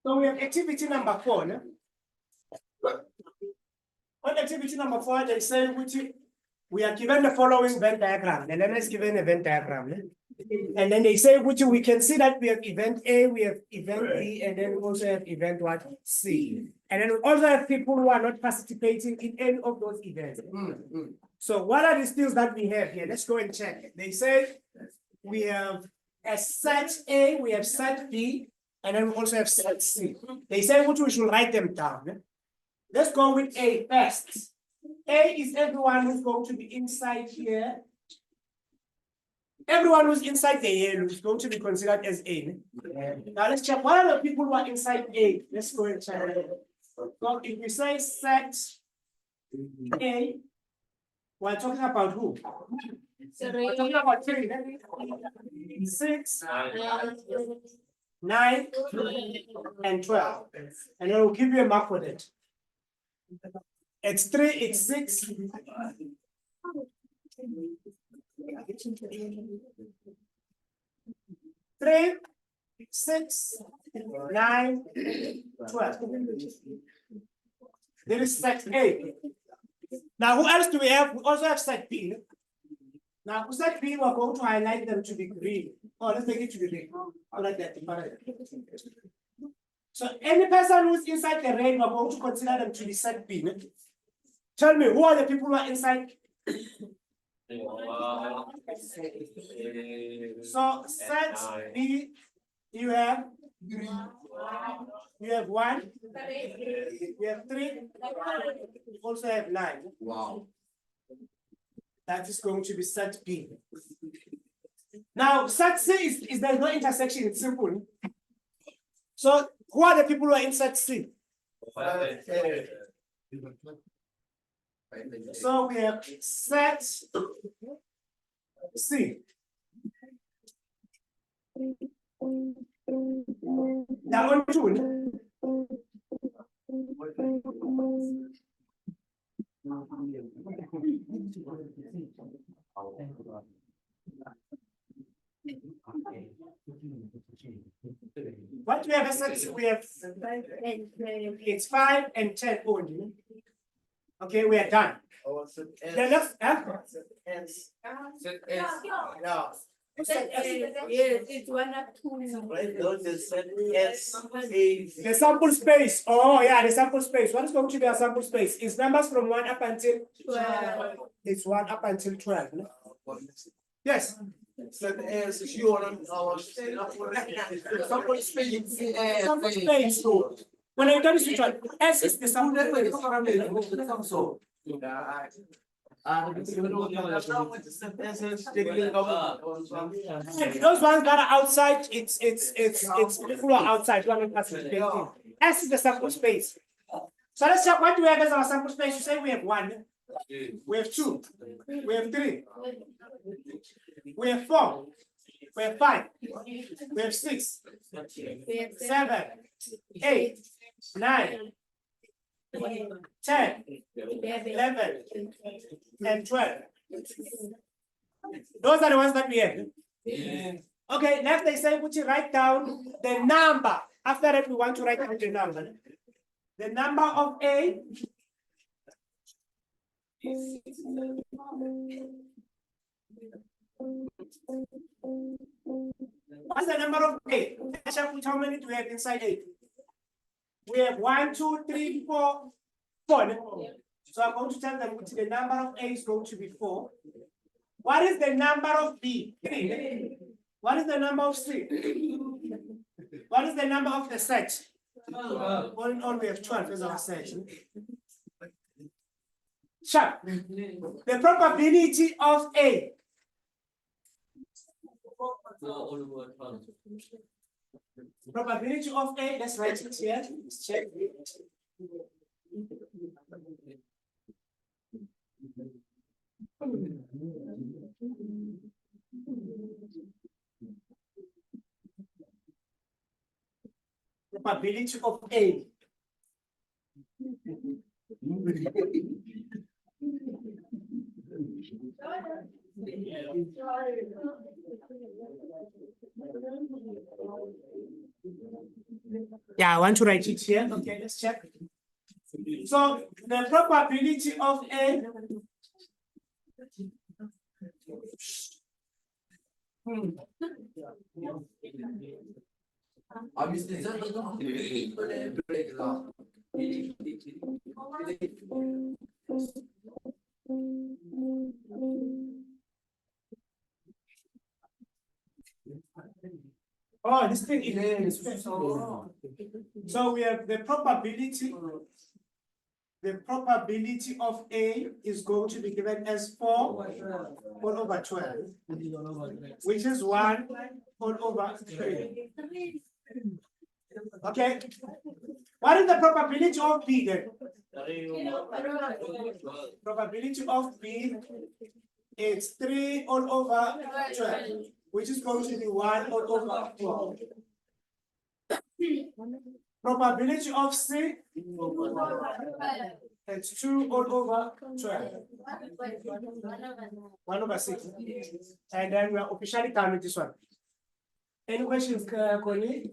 So we have activity number 4. No? On activity number 4, they say which we are given the following Venn diagram. The learner is given a Venn diagram. No? And then they say which we can see that we have event A, we have event B, and then we also have event what? C. And then we also have people who are not participating in any of those events. So what are the things that we have here? Let's go and check. They say we have a set A, we have set B, and then we also have set C. They say which we should write them down. Let's go with A first. A is everyone who's going to be inside here. Everyone who's inside the yellow is going to be considered as A. Now let's check. What are the people who are inside A? Let's go and check. So if we say set A, we're talking about who? We're talking about 3, 6, 9, and 12. And then we'll give you a mark for that. It's 3, it's 6. 3, 6, 9, 12. There is set A. Now, who else do we have? We also have set B. Now, for set B, we're going to highlight them to be green. Oh, let's make it to be green. I like that. So, any person who's inside the red, we're going to consider them to be set B. Tell me, who are the people who are inside? So set B, you have 1, you have 3, you also have 9. Wow. That is going to be set B. Now, set C is there's no intersection, it's simple. So who are the people who are in set C? So we have set C. Now on 2. What we have set, we have it's 5 and 10 only. Okay, we are done. The next, It's 1 up to the sample space. Oh, yeah, the sample space. What is going to be a sample space? It's numbers from 1 up until 12. It's 1 up until 12. No? Yes. Sample space. When I tell you which one, S is the sample space. Those ones that are outside, it's people who are outside. S is the sample space. So let's check what do we have as our sample space. You say we have 1, we have 2, we have 3, we have 4, we have 5, we have 6, 7, 8, 9, 10, 11, and 12. Those are the ones that we have. Okay, next they say, would you write down the number? After that, we want to write down the number. The number of A. What's the number of A? How many do we have inside A? We have 1, 2, 3, 4, 4. So I'm going to tell them the number of A is going to be 4. What is the number of B? 3. What is the number of C? What is the number of the set? All in all, we have 12 as our set. Sharp. The probability of A. Probability of A, let's write it here. Let's check it. Probability of A. Yeah, I want to write it here. Okay, let's check. So the probability of A. Oh, this thing is. So we have the probability. The probability of A is going to be given as 4 all over 12, which is 1 all over 3. Okay. What is the probability of B then? Probability of B is 3 all over 12, which is going to be 1 all over 4. Probability of C, it's 2 all over 12. 1 over 6. And then we are officially done with this one. Any questions, Connie?